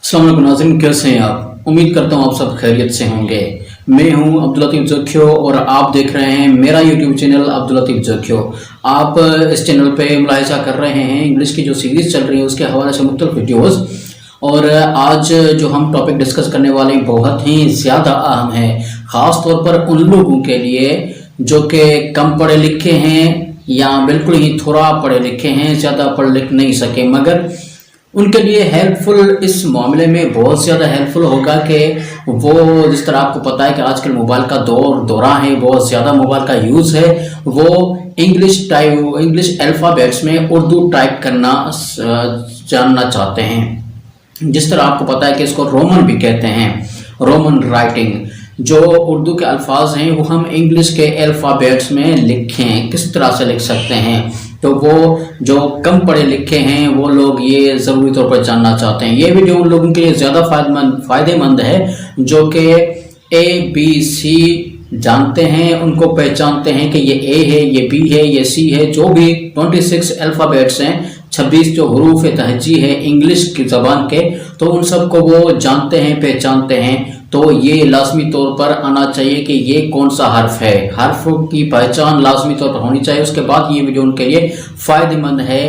अस्सलाम वालेकुम नाज़रीन, कैसे हैं आप? उम्मीद करता हूँ आप सब खैरियत से होंगे। मैं हूँ अब्दुल लतीफ़ ज़कियो और आप देख रहे हैं मेरा यूट्यूब चैनल अब्दुल लतीफ़ ज़कियो। आप इस चैनल पे मुलाहिज़ा कर रहे हैं इंग्लिश की जो सीरीज़ चल रही है उसके हवाले से मुख्तलिफ वीडियोज़। और आज जो हम टॉपिक डिस्कस करने वाले हैं बहुत ही ज़्यादा अहम है, ख़ास तौर पर उन लोगों के लिए जो कि कम पढ़े लिखे हैं या बिल्कुल ही थोड़ा पढ़े लिखे हैं, ज़्यादा पढ़ लिख नहीं सके, मगर उनके लिए हेल्पफुल इस मामले में बहुत ज़्यादा हेल्पफुल होगा कि वो, जिस तरह आपको पता है कि आजकल मोबाइल का दौरा है, बहुत ज़्यादा मोबाइल का यूज़ है, वो इंग्लिश अल्फ़ाबेट्स में उर्दू टाइप करना जानना चाहते हैं। जिस तरह आपको पता है कि इसको रोमन भी कहते हैं, रोमन राइटिंग। जो उर्दू के अल्फाज हैं वो हम इंग्लिश के अल्फ़ाबेट्स में लिखें, किस तरह से लिख सकते हैं। तो वो जो कम पढ़े लिखे हैं वो लोग ये ज़रूरी तौर पर जानना चाहते हैं। ये वीडियो उन लोगों के लिए ज़्यादा फ़ायदेमंद है जो कि ABC जानते हैं, उनको पहचानते हैं कि ये A है, ये B है, ये C है, जो भी 26 अल्फ़ाबेट्स हैं, 26 जो हरूफ तहजी है इंग्लिश की ज़बान के, तो उन सब को वो जानते हैं, पहचानते हैं। तो ये लाजमी तौर पर आना चाहिए कि ये कौन सा हर्फ है, हर्फ की पहचान लाजमी तौर पर होनी चाहिए। उसके बाद ये वीडियो उनके लिए फ़ायदेमंद है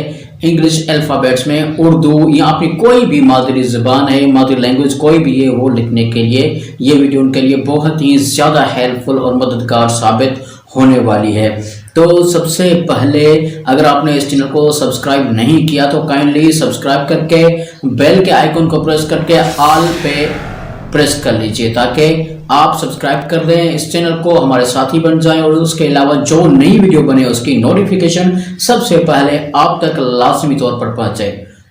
इंग्लिश अल्फ़ाबेट्स में उर्दू या अपनी कोई भी मादरी ज़बान है, मादरी लैंग्वेज कोई भी है, वो लिखने के लिए ये वीडियो उनके लिए बहुत ही ज़्यादा हेल्पफुल और मददगार साबित होने वाली है। तो सबसे पहले अगर आपने इस चैनल को सब्सक्राइब नहीं किया तो काइंडली सब्सक्राइब करके बेल के आइकन को प्रेस करके ऑल पे प्रेस कर लीजिए ताकि आप सब्सक्राइब कर दें इस चैनल को, हमारे साथी बन जाएं और उसके अलावा जो नई वीडियो बने उसकी नोटिफिकेशन सबसे पहले आप तक लाजमी तौर पर पहुंचे।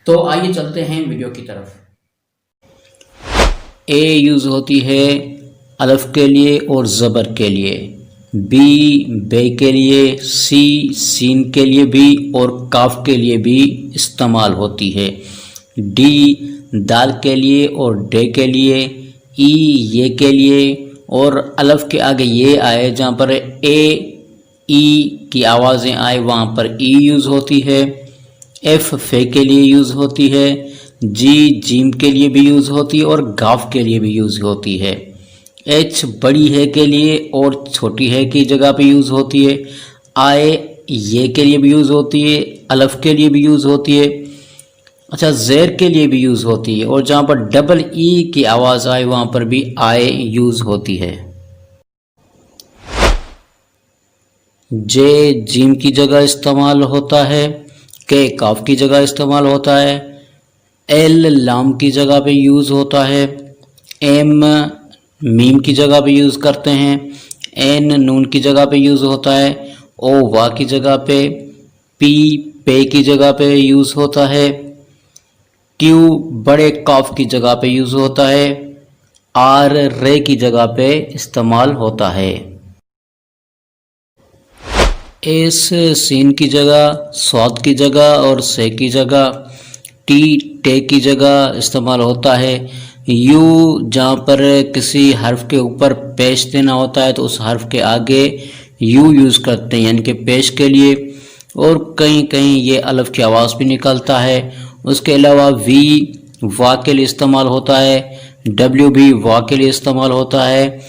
तो आइए चलते हैं वीडियो की तरफ। ए यूज़ होती है अलफ के लिए और ज़बर के लिए, बी बे के लिए, सी सीन के लिए भी और काफ के लिए भी इस्तेमाल होती है, डी दाल के लिए और डे के लिए, ई ये के लिए और अलफ के आगे ये आए जहाँ पर ए ई की आवाज़ें आए वहाँ पर ई यूज़ होती है, एफ फे के लिए यूज़ होती है, जी जीम के लिए भी यूज़ होती है और गाफ के लिए भी यूज़ होती है, एच बड़ी है के लिए और छोटी है की जगह पे यूज़ होती है, आए ये के लिए भी यूज़ होती है, अलफ के लिए भी यूज़ होती है, अच्छा ज़ेर के लिए भी यूज़ होती है और जहाँ पर डबल ई की आवाज़ आए वहाँ पर भी आए यूज़ होती है। जे जीम की जगह इस्तेमाल होता है, के काफ की जगह इस्तेमाल होता है, एल लाम की जगह पे यूज़ होता है, एम मीम की जगह पे यूज़ करते हैं, एन नून की जगह पे यूज़ होता है, ओ वा की जगह पे, पी पे की जगह पे यूज़ होता है, क्यू बड़े काफ की जगह पे यूज़ होता है, आर रे की जगह पे इस्तेमाल होता है, एस सीन की जगह, स्वाद की जगह और से की जगह, टी टे की जगह इस्तेमाल होता है, यू जहाँ पर किसी हर्फ के ऊपर पेश देना होता है तो उस हर्फ के आगे यू यूज़ करते हैं यानी कि पेश के लिए, और कहीं कहीं ये अलफ की आवाज़ भी निकलता है। उसके अलावा वी वा के लिए इस्तेमाल होता है, डब्ल्यू भी वा के लिए इस्तेमाल होता है,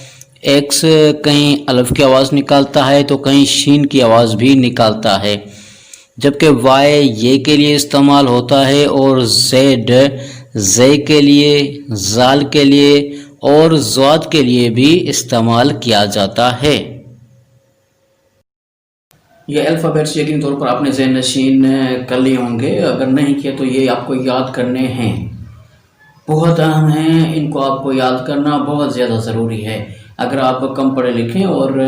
एक्स कहीं अलफ की आवाज़ निकालता है तो कहीं शीन की आवाज़ भी निकालता है, जबकि वाई ये के लिए इस्तेमाल होता है और जेड जे के लिए, जाल के लिए और ज़्वाद के लिए भी इस्तेमाल किया जाता है। ये अल्फ़ाबेट्स यकीन तौर पर आपने ज़हन नशीन कर लिए होंगे, अगर नहीं किया तो ये आपको याद करने हैं, बहुत अहम हैं, इनको आपको याद करना बहुत ज़्यादा ज़रूरी है। अगर आप कम पढ़े लिखें और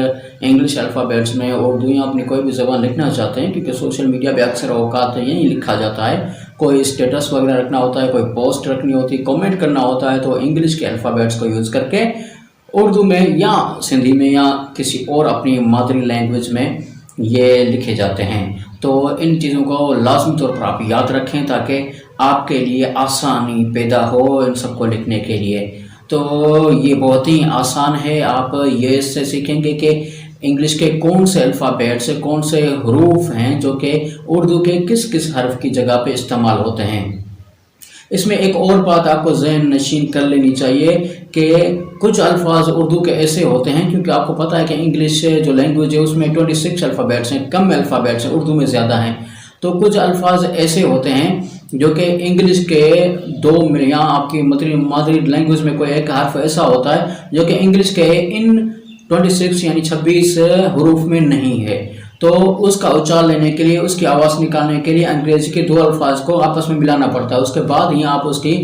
इंग्लिश अल्फ़ाबेट्स में उर्दू या अपनी कोई भी ज़बान लिखना चाहते हैं, क्योंकि सोशल मीडिया पे अक्सर औकात यही लिखा जाता है, कोई स्टेटस वगैरह रखना होता है, कोई पोस्ट रखनी होती है, कमेंट करना होता है, तो इंग्लिश के अल्फ़ाबेट्स को यूज़ करके उर्दू में या सिंधी में या किसी और अपनी मादरी लैंग्वेज में ये लिखे जाते हैं। तो इन चीज़ों को लाजमी तौर पर आप याद रखें ताकि आपके लिए आसानी पैदा हो इन सबको लिखने के लिए। तो ये बहुत ही आसान है, आप ये इससे सीखेंगे कि इंग्लिश के कौन से अल्फ़ाबेट से कौन से हरूफ हैं जो कि उर्दू के किस किस हर्फ की जगह पे इस्तेमाल होते हैं। اس میں ایک اور بات آپ کو ذہن نشین کر لینی چاہیے کہ کچھ الفاظ اردو کے ایسے ہوتے ہیں، کیونکہ آپ کو پتہ ہے کہ انگلش جو لینگویج ہے اس میں 26 الفابیٹس ہیں، کم الفابیٹس ہیں، اردو میں زیادہ ہیں. تو کچھ الفاظ ایسے ہوتے ہیں جو کہ انگلش کے یا آپ کی مادری لینگویج میں کوئی ایک حرف ایسا ہوتا ہے جو کہ انگلش کے ان 26 یعنی 26 حروف میں نہیں ہے. تو اس کا اچار لینے کے لیے، اس کی آواز نکالنے کے لیے انگریزی کے 2 الفاظ کو آپس میں ملانا پڑتا ہے، اس کے بعد ہی آپ اس کی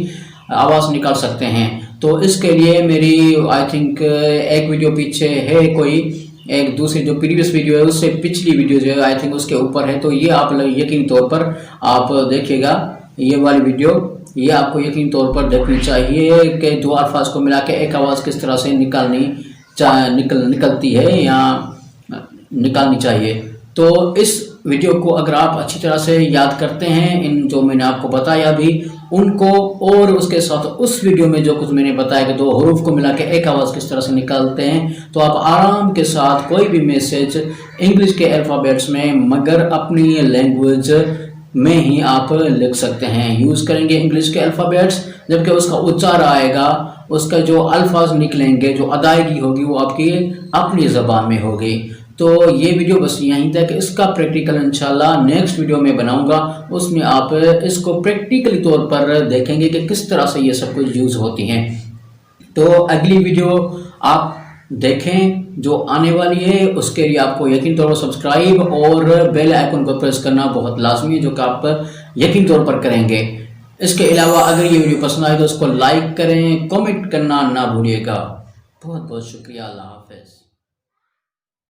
آواز نکال سکتے ہیں. تو اس کے لیے میری آئی تھنک ایک ویڈیو پیچھے ہے، کوئی ایک دوسری جو پریویس ویڈیو ہے اس سے پچھلی ویڈیو جو ہے آئی تھنک اس کے اوپر ہے. تو یہ آپ یقینی طور پر آپ دیکھیے گا، یہ والی ویڈیو یہ آپ کو یقینی طور پر دیکھنی چاہیے کہ 2 الفاظ کو ملا کے ایک آواز کس طرح سے نکلتی ہے یا نکالنی چاہیے. تو اس ویڈیو کو اگر آپ اچھی طرح سے یاد کرتے ہیں، ان جو میں نے آپ کو بتایا بھی ان کو، اور اس کے ساتھ اس ویڈیو میں جو کچھ میں نے بتایا کہ 2 حروف کو ملا کے ایک آواز کس طرح سے نکالتے ہیں، تو آپ آرام کے ساتھ کوئی بھی میسج انگلش کے الفابیٹس میں مگر اپنی لینگویج میں ہی آپ لکھ سکتے ہیں. یوز کریں گے انگلش کے الفابیٹس، جبکہ اس کا اچار آئے گا، اس کا جو الفاظ نکلیں گے، جو ادائیگی ہوگی وہ آپ کی اپنی زبان میں ہوگی. تو یہ ویڈیو بس یہیں تک. اس کا پریکٹیکل انشاءاللہ نیکسٹ ویڈیو میں بناؤں گا، اس میں آپ اس کو پریکٹیکلی طور پر دیکھیں گے کہ کس طرح سے یہ سب کچھ یوز ہوتی ہیں. تو اگلی ویڈیو آپ دیکھیں جو آنے والی ہے، اس کے لیے آپ کو یقین طور پر سبسکرائب اور بیل آئیکن کو پریس کرنا بہت لازمی ہے، جو کہ آپ یقین طور پر کریں گے. اس کے علاوہ اگر یہ ویڈیو پسند آئے تو اس کو لائک کریں، کمنٹ کرنا نہ بھولیے گا. بہت بہت شکریہ. اللہ حافظ.